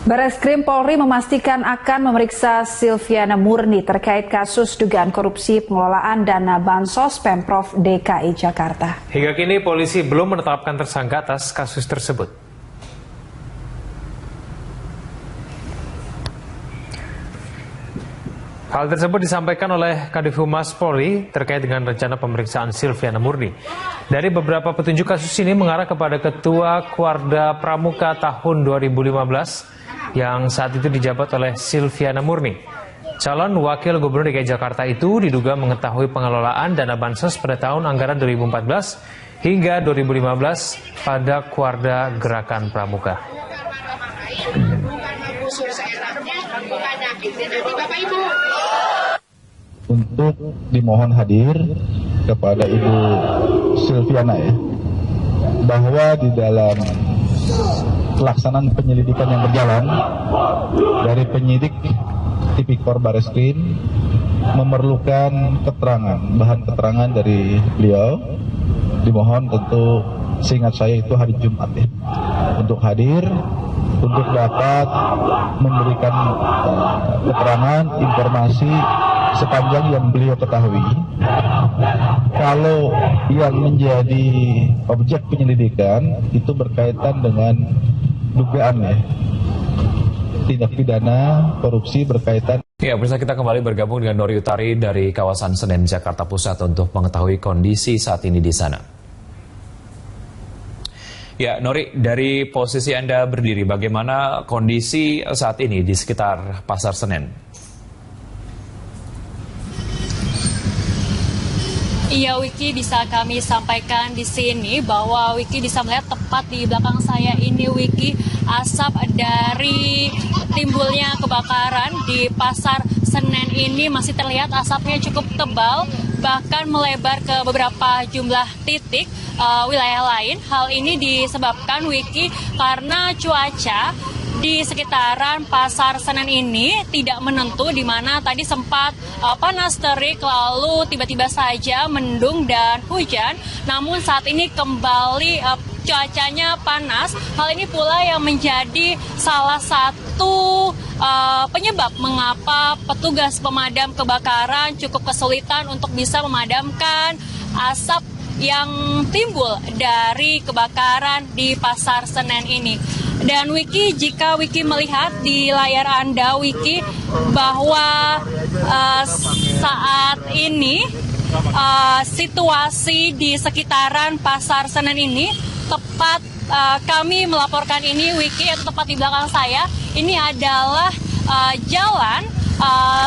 Bareskrim Polri memastikan akan memeriksa Silviana Murni terkait kasus dugaan korupsi pengelolaan dana Bansos Pemprov DKI Jakarta. Hingga kini polisi belum menetapkan tersangka atas kasus tersebut. Hal tersebut disampaikan oleh Kadif Humas Polri terkait dengan rencana pemeriksaan Silviana Murni. Dari beberapa petunjuk kasus ini mengarah kepada Ketua Kuarda Pramuka tahun 2015 yang saat itu dijabat oleh Silviana Murni. Calon Wakil Gubernur DKI Jakarta itu diduga mengetahui pengelolaan dana Bansos pada tahun anggaran 2014 hingga 2015 pada Kuarda Gerakan Pramuka. Untuk dimohon hadir kepada Ibu Silviana bahwa di dalam pelaksanaan penyelidikan yang berjalan dari penyidik Tipikor Bareskrim memerlukan bahan keterangan dari beliau. Dimohon tentu seingat saya itu hari Jumat untuk hadir untuk dapat memberikan keterangan informasi sepanjang yang beliau ketahui. Kalau yang menjadi objek penyelidikan itu berkaitan dengan dugaan tindak pidana korupsi berkaitan. Ya, pemirsa, kita kembali bergabung dengan Nori Utari dari kawasan Senen, Jakarta Pusat untuk mengetahui kondisi saat ini di sana. Ya, Nori, dari posisi Anda berdiri, bagaimana kondisi saat ini di sekitar Pasar Senen? Iya, Wiki, bisa kami sampaikan di sini bahwa Wiki bisa melihat tepat di belakang saya ini, Wiki, asap dari timbulnya kebakaran di Pasar Senen ini masih terlihat asapnya cukup tebal, bahkan melebar ke beberapa jumlah titik wilayah lain. Hal ini disebabkan, Wiki, karena cuaca di sekitaran Pasar Senen ini tidak menentu, di mana tadi sempat panas terik, lalu tiba-tiba saja mendung dan hujan. Namun saat ini kembali cuacanya panas. Hal ini pula yang menjadi salah satu penyebab mengapa petugas pemadam kebakaran cukup kesulitan untuk bisa memadamkan asap yang timbul dari kebakaran di Pasar Senen ini. Dan Wiki, jika Wiki melihat di layar Anda, Wiki, bahwa saat ini situasi di sekitaran Pasar Senen ini tepat kami melaporkan ini, Wiki, yaitu tepat di belakang saya. Ini adalah jalan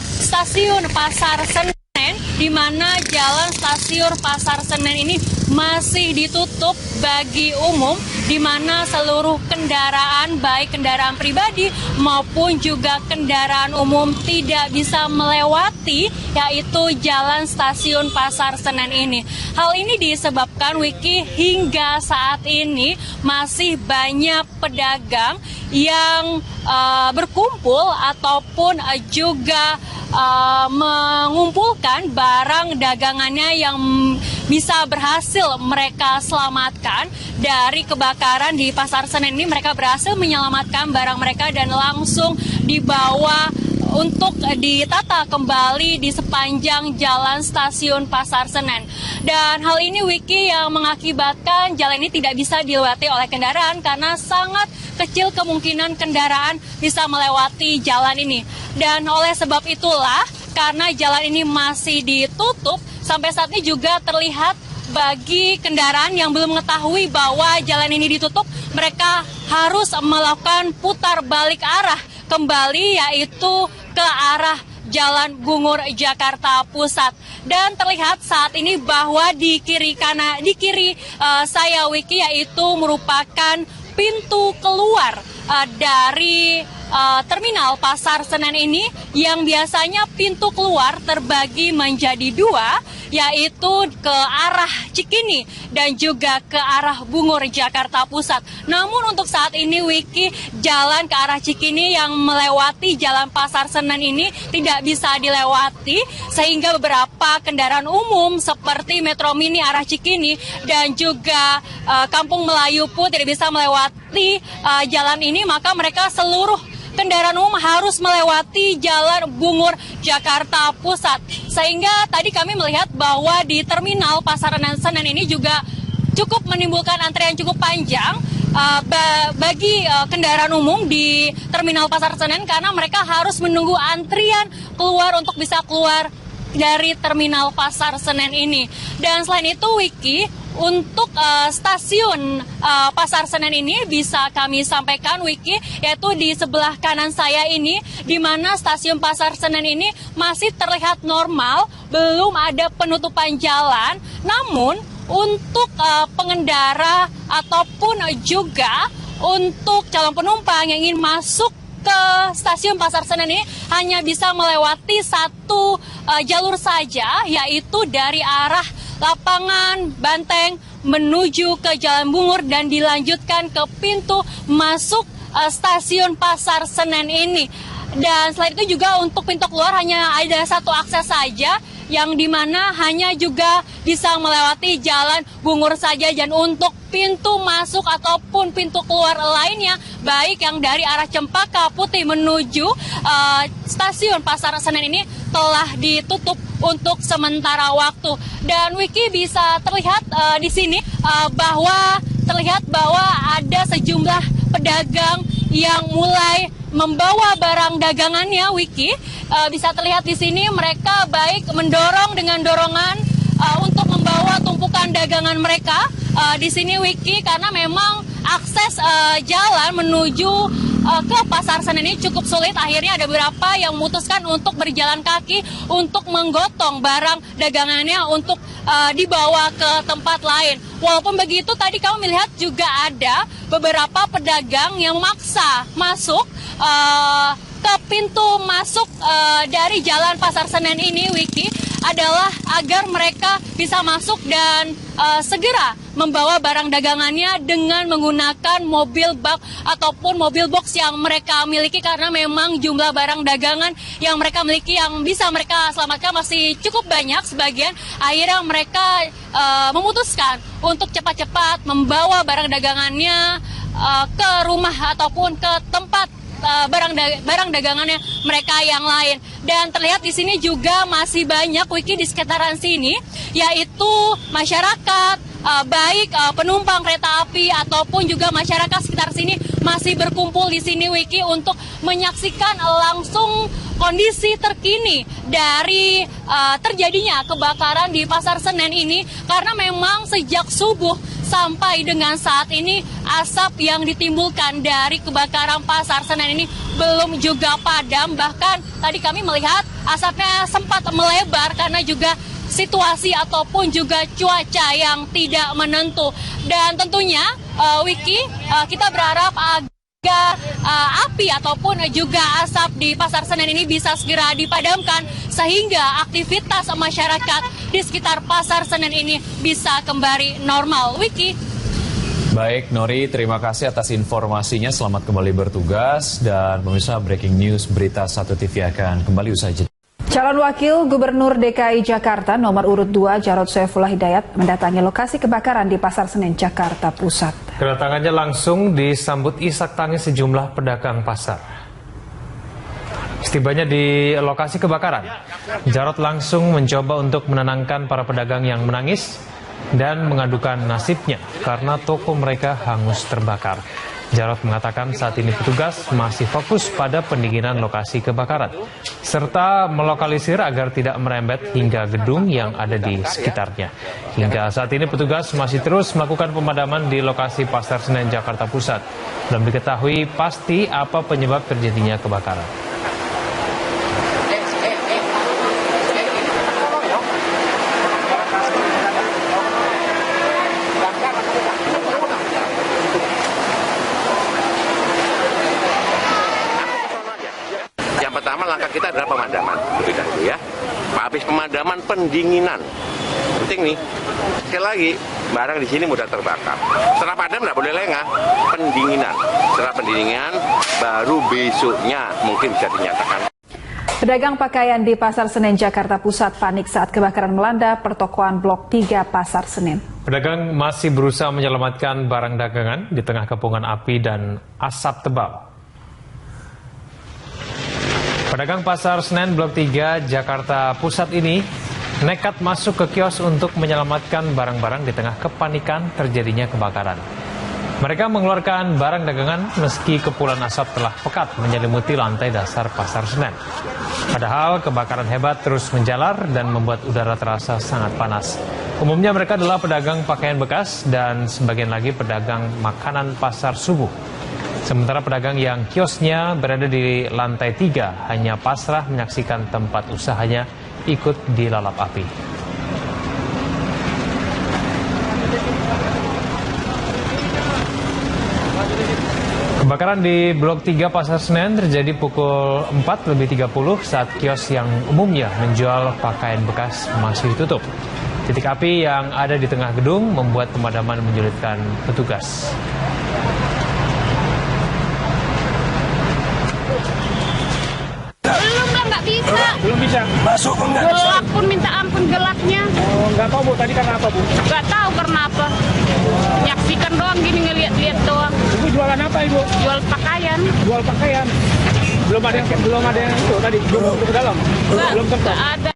stasiun Pasar Senen, di mana jalan stasiun Pasar Senen ini masih ditutup bagi umum, di mana seluruh kendaraan, baik kendaraan pribadi maupun juga kendaraan umum, tidak bisa melewati yaitu jalan stasiun Pasar Senen ini. Hal ini disebabkan, Wiki, hingga saat ini masih banyak pedagang yang berkumpul ataupun juga mengumpulkan barang dagangannya yang bisa berhasil mereka selamatkan dari kebakaran di Pasar Senen ini. Mereka berhasil menyelamatkan barang mereka dan langsung dibawa untuk ditata kembali di sepanjang jalan stasiun Pasar Senen. Dan hal ini, Wiki, yang mengakibatkan jalan ini tidak bisa dilewati oleh kendaraan karena sangat kecil kemungkinan kendaraan bisa melewati jalan ini. Dan oleh sebab itulah, karena jalan ini masih ditutup, sampai saat ini juga terlihat bagi kendaraan yang belum mengetahui bahwa jalan ini ditutup, mereka harus melakukan putar balik arah kembali, yaitu ke arah Jalan Bungur, Jakarta Pusat. Dan terlihat saat ini bahwa di kiri saya, Wiki, yaitu merupakan pintu keluar dari terminal Pasar Senen ini, yang biasanya pintu keluar terbagi menjadi dua, yaitu ke arah Cikini dan juga ke arah Bungur, Jakarta Pusat. Namun untuk saat ini, Wiki, jalan ke arah Cikini yang melewati jalan Pasar Senen ini tidak bisa dilewati, sehingga beberapa kendaraan umum seperti Metro Mini arah Cikini dan juga Kampung Melayu pun tidak bisa melewati jalan ini. Maka mereka seluruh kendaraan umum harus melewati Jalan Bungur Jakarta Pusat. Sehingga tadi kami melihat bahwa di terminal Pasar Senen ini juga cukup menimbulkan antrian cukup panjang bagi kendaraan umum di terminal Pasar Senen karena mereka harus menunggu antrian keluar untuk bisa keluar dari terminal Pasar Senen ini. Dan selain itu, Wiki, untuk stasiun Pasar Senen ini bisa kami sampaikan, Wiki, yaitu di sebelah kanan saya ini, di mana stasiun Pasar Senen ini masih terlihat normal, belum ada penutupan jalan. Namun untuk pengendara ataupun juga untuk calon penumpang yang ingin masuk ke stasiun Pasar Senen ini hanya bisa melewati satu jalur saja, yaitu dari arah Lapangan Banteng menuju ke Jalan Bungur dan dilanjutkan ke pintu masuk stasiun Pasar Senen ini. Dan selain itu juga untuk pintu keluar hanya ada satu akses saja, yang dimana hanya juga bisa melewati Jalan Bungur saja. Dan untuk pintu masuk ataupun pintu keluar lainnya, baik yang dari arah Cempaka Putih menuju stasiun Pasar Senen ini telah ditutup untuk sementara waktu. Dan Wiki bisa terlihat di sini bahwa ada sejumlah pedagang yang mulai membawa barang dagangannya, Wiki. Bisa terlihat di sini mereka baik mendorong dengan dorongan untuk membawa tumpukan dagangan mereka di sini, Wiki, karena memang akses jalan menuju ke Pasar Senen ini cukup sulit. Akhirnya ada beberapa yang memutuskan untuk berjalan kaki untuk menggotong barang dagangannya untuk dibawa ke tempat lain. Walaupun begitu, tadi kamu melihat juga ada beberapa pedagang yang memaksa masuk ke pintu masuk dari Jalan Pasar Senen ini, Wiki, adalah agar mereka bisa masuk dan segera membawa barang dagangannya dengan menggunakan mobil bak ataupun mobil box yang mereka miliki, karena memang jumlah barang dagangan yang mereka miliki yang bisa mereka selamatkan masih cukup banyak. Sebagian akhirnya mereka memutuskan untuk cepat-cepat membawa barang dagangannya ke rumah ataupun ke tempat barang dagangannya mereka yang lain. Dan terlihat di sini juga masih banyak, Wiki, di sekitaran sini, yaitu masyarakat, baik penumpang kereta api ataupun juga masyarakat sekitar sini masih berkumpul di sini, Wiki, untuk menyaksikan langsung kondisi terkini dari terjadinya kebakaran di Pasar Senen ini, karena memang sejak subuh sampai dengan saat ini asap yang ditimbulkan dari kebakaran Pasar Senen ini belum juga padam. Bahkan tadi kami melihat asapnya sempat melebar karena juga situasi ataupun juga cuaca yang tidak menentu. Dan tentunya, Wiki, kita berharap agar api ataupun juga asap di Pasar Senen ini bisa segera dipadamkan sehingga aktivitas masyarakat di sekitar Pasar Senen ini bisa kembali normal. Wiki. Baik, Nori, terima kasih atas informasinya. Selamat kembali bertugas. Dan pemirsa, breaking news Berita 1 TV akan kembali usai jeda. Calon Wakil Gubernur DKI Jakarta nomor urut 2 Jarod Saifullah Hidayat mendatangi lokasi kebakaran di Pasar Senen, Jakarta Pusat. Kedatangannya langsung disambut isak tangis sejumlah pedagang pasar. Setibanya di lokasi kebakaran, Jarod langsung mencoba untuk menenangkan para pedagang yang menangis dan mengadukan nasibnya karena toko mereka hangus terbakar. Jarod mengatakan saat ini petugas masih fokus pada pendinginan lokasi kebakaran, serta melokalisir agar tidak merembet hingga gedung yang ada di sekitarnya. Hingga saat ini petugas masih terus melakukan pemadaman di lokasi Pasar Senen, Jakarta Pusat. Belum diketahui pasti apa penyebab terjadinya kebakaran. Pertama, langkah kita adalah pemadaman, lebih dahulu ya. Habis pemadaman, pendinginan. Penting nih. Sekali lagi, barang di sini mudah terbakar. Setelah padam nggak boleh lengah, pendinginan. Setelah pendinginan, baru besoknya mungkin bisa dinyatakan. Pedagang pakaian di Pasar Senen, Jakarta Pusat panik saat kebakaran melanda pertokoan Blok 3 Pasar Senen. Pedagang masih berusaha menyelamatkan barang dagangan di tengah kepungan api dan asap tebal. Pedagang Pasar Senen Blok 3 Jakarta Pusat ini nekat masuk ke kios untuk menyelamatkan barang-barang di tengah kepanikan terjadinya kebakaran. Mereka mengeluarkan barang dagangan meski kepulan asap telah pekat menyelimuti lantai dasar Pasar Senen. Padahal kebakaran hebat terus menjalar dan membuat udara terasa sangat panas. Umumnya mereka adalah pedagang pakaian bekas dan sebagian lagi pedagang makanan pasar subuh. Sementara pedagang yang kiosnya berada di lantai 3 hanya pasrah menyaksikan tempat usahanya ikut dilalap api. Kebakaran di Blok 3 Pasar Senen terjadi pukul 4:30 saat kios yang umumnya menjual pakaian bekas masih tutup. Titik api yang ada di tengah gedung membuat pemadaman menyulitkan petugas. Belum bisa. Masuk enggak? Gelap pun minta ampun gelapnya. Oh, enggak tahu Bu, tadi karena apa Bu? Enggak tahu karena apa. Nyaksikan doang gini ngeliat-liat doang. Ibu jualan apa Ibu? Jual pakaian. Jual pakaian. Belum ada yang itu tadi. Belum ke dalam. Enggak Belum sempat. ada